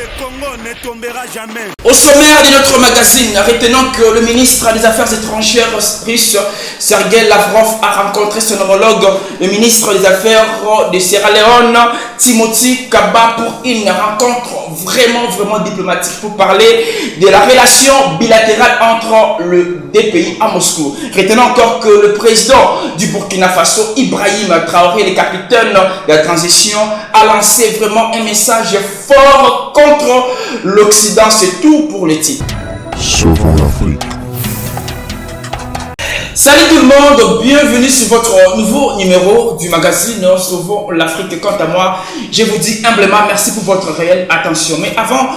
Le Congo ne tombera jamais. Au sommaire de notre magazine, retenons que le ministre des Affaires étrangères russe, Sergei Lavrov, a rencontré son homologue, le ministre des Affaires de Sierra Leone, Timothy Kaba, pour une rencontre vraiment diplomatique pour parler de la relation bilatérale entre les deux pays à Moscou. Retenons encore que le président du Burkina Faso, Ibrahim Traoré, le capitaine de la transition, a lancé vraiment un message fort contre l'Occident. C'est tout pour les titres. Sauvons l'Afrique. Salut tout le monde, bienvenue sur votre nouveau numéro du magazine Sauvons l'Afrique. Quant à moi, je vous dis humblement merci pour votre réelle attention. Mais avant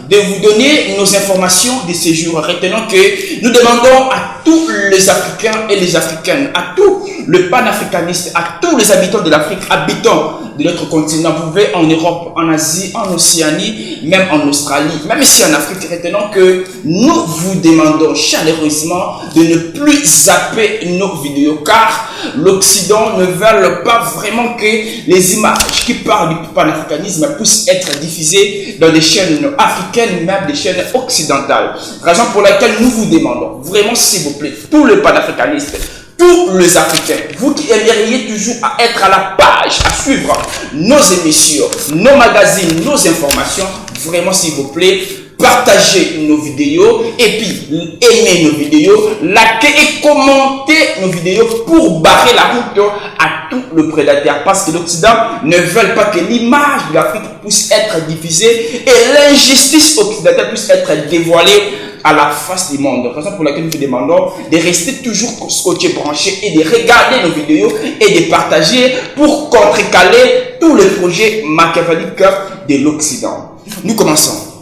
de vous donner nos informations de ce jour, retenons que nous demandons à tous les Africains et les Africaines, à tous les panafricanistes, à tous les habitants de l'Afrique, habitants de notre continent, vous pouvez en Europe, en Asie, en Océanie, même en Australie, même ici en Afrique, retenons que nous vous demandons chaleureusement de ne plus zapper nos vidéos, car l'Occident ne veut pas vraiment que les images qui parlent du panafricanisme puissent être diffusées dans des chaînes africaines, même des chaînes occidentales. Raison pour laquelle nous vous demandons, vraiment s'il vous plaît, tous les panafricanistes, tous les Africains, vous qui aimeriez toujours à être à la page, à suivre nos émissions, nos magazines, nos informations, vraiment s'il vous plaît, partagez nos vidéos et puis aimez nos vidéos, likez et commentez nos vidéos pour barrer la route à tous les prédateurs, parce que l'Occident ne veut pas que l'image de l'Afrique puisse être diffusée et l'injustice occidentale puisse être dévoilée à la face du monde. Raison pour laquelle nous vous demandons de rester toujours scotché, branché et de regarder nos vidéos et de partager pour contrecaler tous les projets machiavéliques de l'Occident. Nous commençons.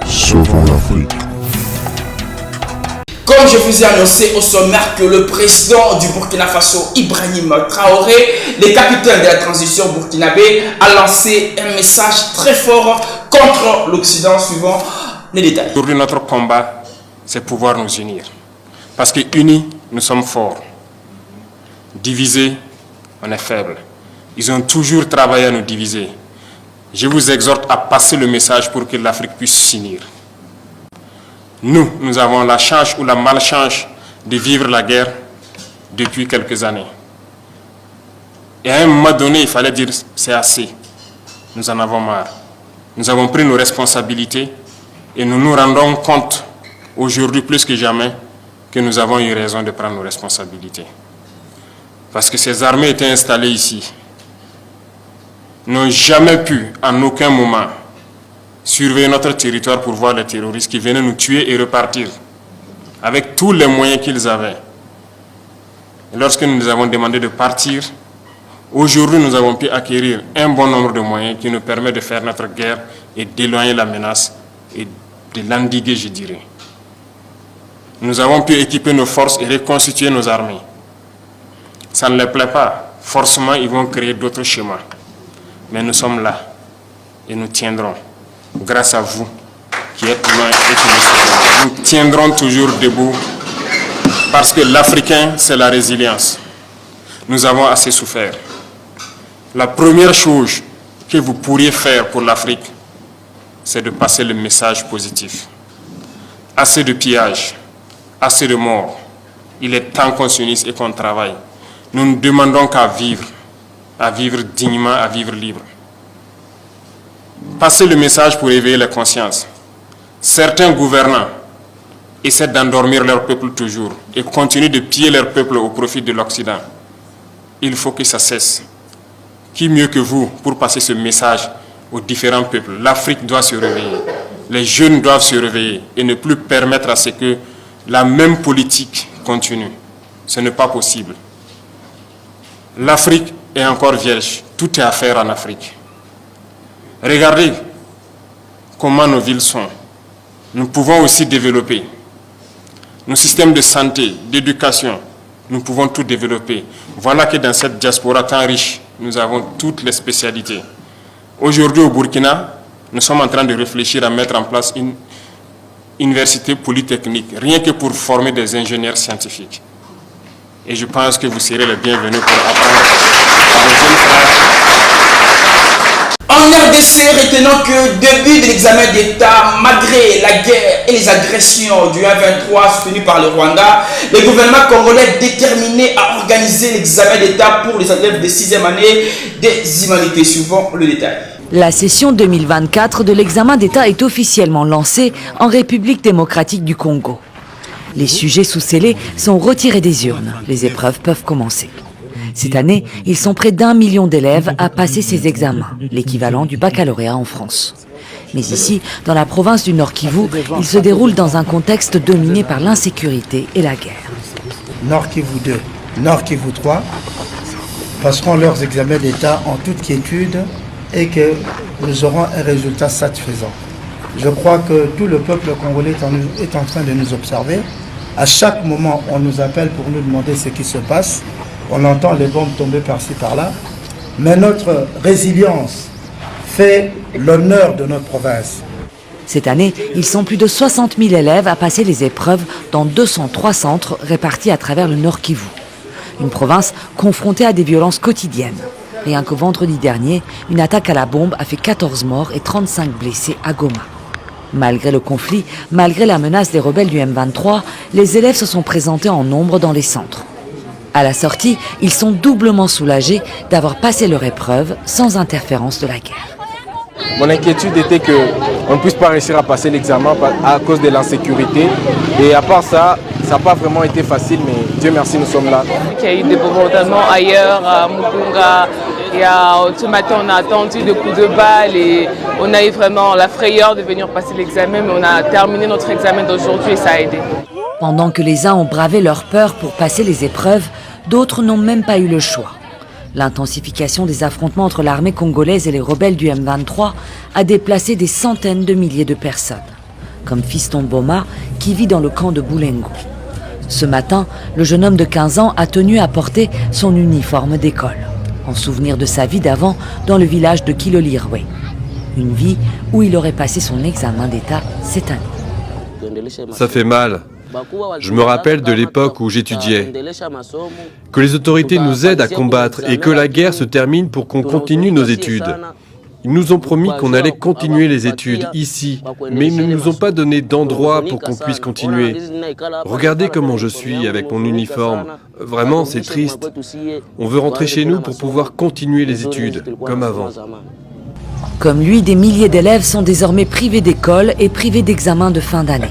Sauvons l'Afrique. Comme je vous ai annoncé au sommaire que le président du Burkina Faso, Ibrahim Traoré, le capitaine de la transition burkinabé, a lancé un message très fort contre l'Occident, suivant les détails. Aujourd'hui, notre combat, c'est pouvoir nous unir. Parce que unis, nous sommes forts. Divisés, on est faible. Ils ont toujours travaillé à nous diviser. Je vous exhorte à passer le message pour que l'Afrique puisse s'unir. Nous avons la chance ou la malchance de vivre la guerre depuis quelques années. Et à un moment donné, il fallait dire c'est assez. Nous en avons marre. Nous avons pris nos responsabilités et nous nous rendons compte aujourd'hui plus que jamais que nous avons eu raison de prendre nos responsabilités. Parce que ces armées étaient installées ici, n'ont jamais pu, en aucun moment, surveiller notre territoire pour voir les terroristes qui venaient nous tuer et repartir, avec tous les moyens qu'ils avaient. Et lorsque nous les avons demandé de partir, aujourd'hui nous avons pu acquérir un bon nombre de moyens qui nous permettent de faire notre guerre et d'éloigner la menace et de l'endiguer, je dirais. Nous avons pu équiper nos forces et reconstituer nos armées. Ça ne leur plaît pas. Forcément, ils vont créer d'autres schémas. Mais nous sommes là et nous tiendrons. Grâce à vous qui êtes loin et qui nous soutenez. Nous tiendrons toujours debout parce que l'Africain, c'est la résilience. Nous avons assez souffert. La première chose que vous pourriez faire pour l'Afrique, c'est de passer le message positif. Assez de pillages, assez de morts. Il est temps qu'on s'unisse et qu'on travaille. Nous ne demandons qu'à vivre dignement, à vivre libre. Passez le message pour éveiller les consciences. Certains gouvernants essaient d'endormir leur peuple toujours et continuent de piller leur peuple au profit de l'Occident. Il faut que ça cesse. Qui mieux que vous pour passer ce message aux différents peuples? L'Afrique doit se réveiller. Les jeunes doivent se réveiller et ne plus permettre à ce que la même politique continue. Ce n'est pas possible. L'Afrique est encore vierge. Tout est à faire en Afrique. Regardez comment nos villes sont. Nous pouvons aussi développer. Nos systèmes de santé, d'éducation, nous pouvons tout développer. Voilà que dans cette diaspora tant riche, nous avons toutes les spécialités. Aujourd'hui au Burkina, nous sommes en train de réfléchir à mettre en place une université polytechnique, rien que pour former des ingénieurs scientifiques. Et je pense que vous serez les bienvenus pour apprendre à vos jeunes frères. En RDC, retenant que début de l'examen d'État, malgré la guerre et les agressions du 1-23 soutenues par le Rwanda, le gouvernement congolais est déterminé à organiser l'examen d'État pour les élèves de 6e année des humanités, suivant le détail. La session 2024 de l'examen d'État est officiellement lancée en République démocratique du Congo. Les sujets sous-scellés sont retirés des urnes. Les épreuves peuvent commencer. Cette année, ils sont près d'1 million d'élèves à passer ces examens, l'équivalent du baccalauréat en France. Mais ici, dans la province du Nord Kivu, ils se déroulent dans un contexte dominé par l'insécurité et la guerre. Nord Kivu 2, Nord Kivu 3 passeront leurs examens d'État en toute quiétude et que nous aurons un résultat satisfaisant. Je crois que tout le peuple congolais est en train de nous observer. À chaque moment, on nous appelle pour nous demander ce qui se passe. On entend les bombes tomber par-ci, par-là. Mais notre résilience fait l'honneur de notre province. Cette année, ils sont plus de 60 000 élèves à passer les épreuves dans 203 centres répartis à travers le Nord Kivu. Une province confrontée à des violences quotidiennes. Rien que vendredi dernier, une attaque à la bombe a fait 14 morts et 35 blessés à Goma. Malgré le conflit, malgré la menace des rebelles du M23, les élèves se sont présentés en nombre dans les centres. À la sortie, ils sont doublement soulagés d'avoir passé leur épreuve sans interférence de la guerre. Mon inquiétude était qu'on ne puisse pas réussir à passer l'examen à cause de l'insécurité. Et à part ça, ça n'a pas vraiment été facile, mais Dieu merci, nous sommes là. Il y a eu des bombardements ailleurs, à Mugunga. Ce matin, on a attendu des coups de balle et on a eu vraiment la frayeur de venir passer l'examen, mais on a terminé notre examen d'aujourd'hui et ça a aidé. Pendant que les uns ont bravé leur peur pour passer les épreuves, d'autres n'ont même pas eu le choix. L'intensification des affrontements entre l'armée congolaise et les rebelles du M23 a déplacé des centaines de milliers de personnes, comme Fiston Boma qui vit dans le camp de Boulengo. Ce matin, le jeune homme de 15 ans a tenu à porter son uniforme d'école, en souvenir de sa vie d'avant dans le village de Kilolirwe. Une vie où il aurait passé son examen d'État cette année. Ça fait mal. Je me rappelle de l'époque où j'étudiais. Que les autorités nous aident à combattre et que la guerre se termine pour qu'on continue nos études. Ils nous ont promis qu'on allait continuer les études ici, mais ils ne nous ont pas donné d'endroit pour qu'on puisse continuer. Regardez comment je suis avec mon uniforme. Vraiment, c'est triste. On veut rentrer chez nous pour pouvoir continuer les études, comme avant. Comme lui, des milliers d'élèves sont désormais privés d'école et privés d'examens de fin d'année.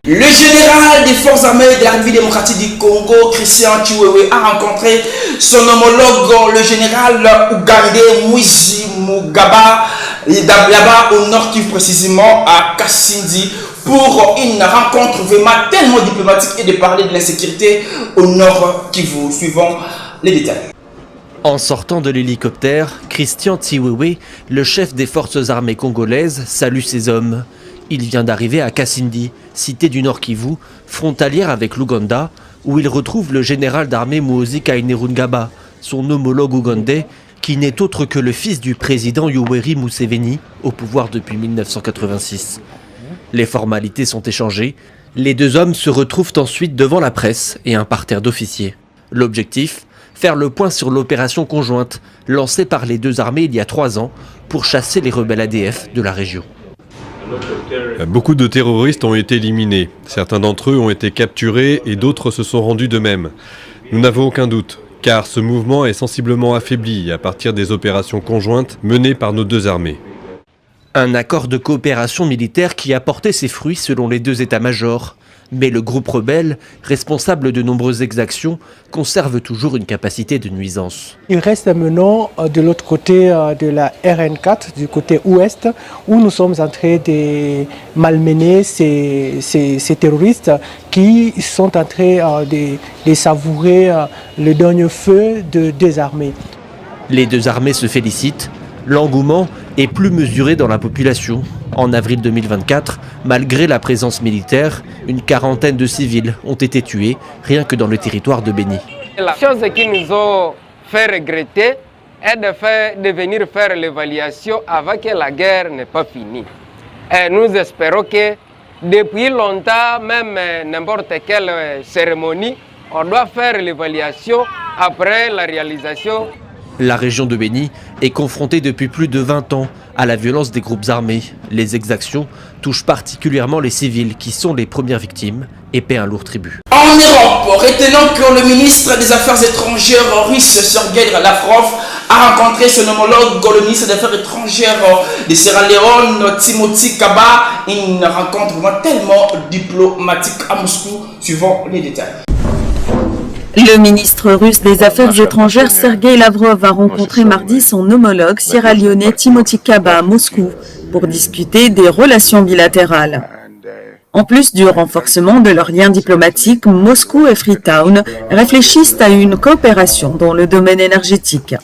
Le général des forces armées de la République démocratique du Congo, Christian Chiwewe, a rencontré son homologue, le général ougandais Moïse Mugaba, là-bas au Nord Kivu, précisément à Kasindi, pour une rencontre vraiment tellement diplomatique et de parler de l'insécurité au Nord Kivu, suivant les détails. En sortant de l'hélicoptère, Christian Tsiwewe, le chef des forces armées congolaises, salue ses hommes. Il vient d'arriver à Kasindi, cité du Nord Kivu, frontalière avec l'Ouganda, où il retrouve le général d'armée Muhoozi Kainerugaba, son homologue ougandais, qui n'est autre que le fils du président Yoweri Museveni, au pouvoir depuis 1986. Les formalités sont échangées. Les deux hommes se retrouvent ensuite devant la presse et un parterre d'officiers. L'objectif ? Faire le point sur l'opération conjointe lancée par les deux armées il y a 3 ans pour chasser les rebelles ADF de la région. Beaucoup de terroristes ont été éliminés. Certains d'entre eux ont été capturés et d'autres se sont rendus de même. Nous n'avons aucun doute, car ce mouvement est sensiblement affaibli à partir des opérations conjointes menées par nos deux armées. Un accord de coopération militaire qui a porté ses fruits selon les deux états-majors. Mais le groupe rebelle, responsable de nombreuses exactions, conserve toujours une capacité de nuisance. Il reste maintenant de l'autre côté de la RN4, du côté ouest, où nous sommes en train de malmener ces terroristes qui sont en train de savourer le dernier feu de désarmer. Les deux armées se félicitent. L'engouement est plus mesuré dans la population. En avril 2024, malgré la présence militaire, une quarantaine de civils ont été tués, rien que dans le territoire de Béni. La chose qui nous a fait regretter est de venir faire l'évaluation avant que la guerre n'est pas finie. Et nous espérons que depuis longtemps, même n'importe quelle cérémonie, on doit faire l'évaluation après la réalisation La région de Béni est confrontée depuis plus de 20 ans à la violence des groupes armés. Les exactions touchent particulièrement les civils qui sont les premières victimes et paient un lourd tribut. En Europe, retenons que le ministre des Affaires étrangères russe Sergei Lavrov a rencontré son homologue, le ministre des Affaires étrangères de Sierra Leone, Timothy Kaba. Une rencontre vraiment tellement diplomatique à Moscou, suivant les détails. Le ministre russe des Affaires étrangères Sergei Lavrov a rencontré mardi son homologue sierra-léonais Timothy Kaba à Moscou pour discuter des relations bilatérales. En plus du renforcement de leurs liens diplomatiques, Moscou et Freetown réfléchissent à une coopération dans le domaine énergétique.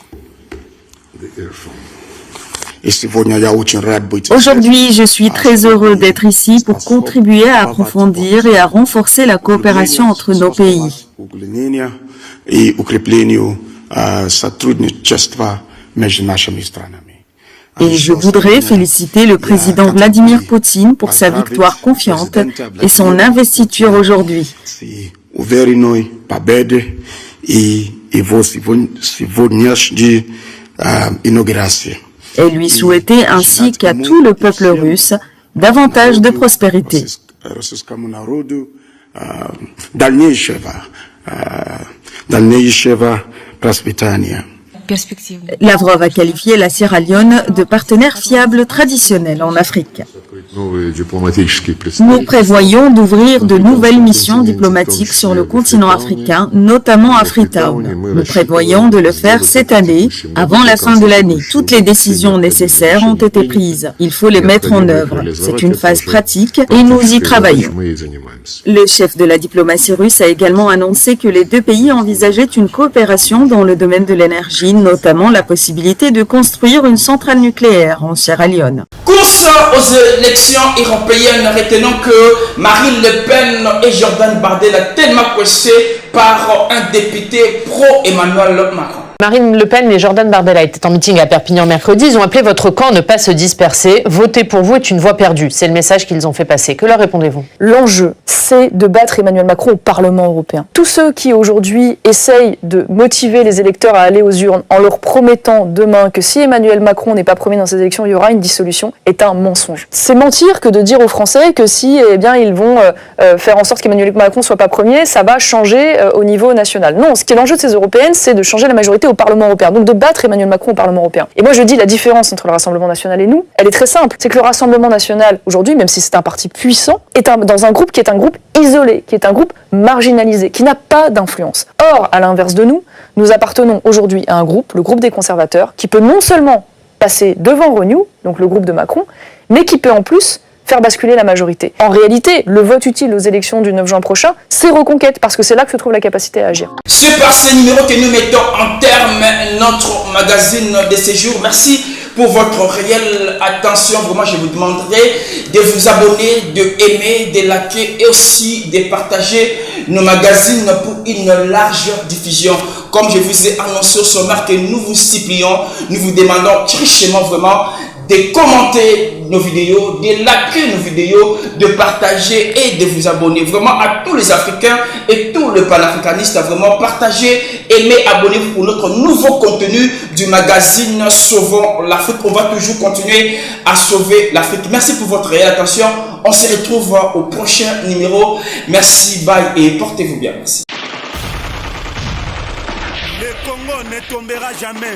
Aujourd'hui, je suis très heureux d'être ici pour contribuer à approfondir et à renforcer la coopération entre nos pays. Et je voudrais féliciter le président Vladimir Poutine pour sa victoire confiante et son investiture aujourd'hui. Et lui souhaiter ainsi qu'à tout le peuple russe davantage de prospérité. Lavrov a qualifié la Sierra Leone de partenaire fiable traditionnel en Afrique. Nous prévoyons d'ouvrir de nouvelles missions diplomatiques sur le continent africain, notamment à Freetown. Nous prévoyons de le faire cette année, avant la fin de l'année. Toutes les décisions nécessaires ont été prises. Il faut les mettre en œuvre. C'est une phase pratique et nous y travaillons. Le chef de la diplomatie russe a également annoncé que les deux pays envisageaient une coopération dans le domaine de l'énergie, notamment la possibilité de construire une centrale nucléaire en Sierra Leone. Course aux élections européennes, retenons que Marine Le Pen et Jordan Bardella tellement pressés par un député pro-Emmanuel Macron. Marine Le Pen et Jordan Bardella étaient en meeting à Perpignan mercredi. Ils ont appelé votre camp à ne pas se disperser. Voter pour vous est une voie perdue. C'est le message qu'ils ont fait passer. Que leur répondez-vous? L'enjeu, c'est de battre Emmanuel Macron au Parlement européen. Tous ceux qui aujourd'hui essayent de motiver les électeurs à aller aux urnes en leur promettant demain que si Emmanuel Macron n'est pas premier dans ces élections, il y aura une dissolution, est un mensonge. C'est mentir que de dire aux Français que si ils vont faire en sorte qu'Emmanuel Macron soit pas premier, ça va changer au niveau national. Non, ce qui est l'enjeu de ces européennes, c'est de changer la majorité au Parlement européen, donc de battre Emmanuel Macron au Parlement européen. Et moi je dis la différence entre le Rassemblement national et nous, elle est très simple, c'est que le Rassemblement national aujourd'hui, même si c'est un parti puissant, est dans un groupe qui est un groupe isolé, qui est un groupe marginalisé, qui n'a pas d'influence. Or, à l'inverse de nous, nous appartenons aujourd'hui à un groupe, le groupe des conservateurs, qui peut non seulement passer devant Renew, donc le groupe de Macron, mais qui peut en plus faire basculer la majorité. En réalité, le vote utile aux élections du 9 juin prochain, c'est Reconquête, parce que c'est là que se trouve la capacité à agir. C'est par ces numéros que nous mettons en terme notre magazine de séjour. Merci pour votre réelle attention. Vraiment, je vous demanderai de vous abonner, de aimer, de liker et aussi de partager nos magazines pour une large diffusion. Comme je vous ai annoncé au sommaire que nous vous supplions, nous vous demandons richement vraiment de commenter nos vidéos, de liker nos vidéos, de partager et de vous abonner. Vraiment à tous les Africains et tous les panafricanistes, vraiment partagez, aimez, abonnez-vous pour notre nouveau contenu du magazine Sauvons l'Afrique. On va toujours continuer à sauver l'Afrique. Merci pour votre réelle attention. On se retrouve au prochain numéro. Merci, bye et portez-vous bien. Merci. Le Congo ne tombera jamais.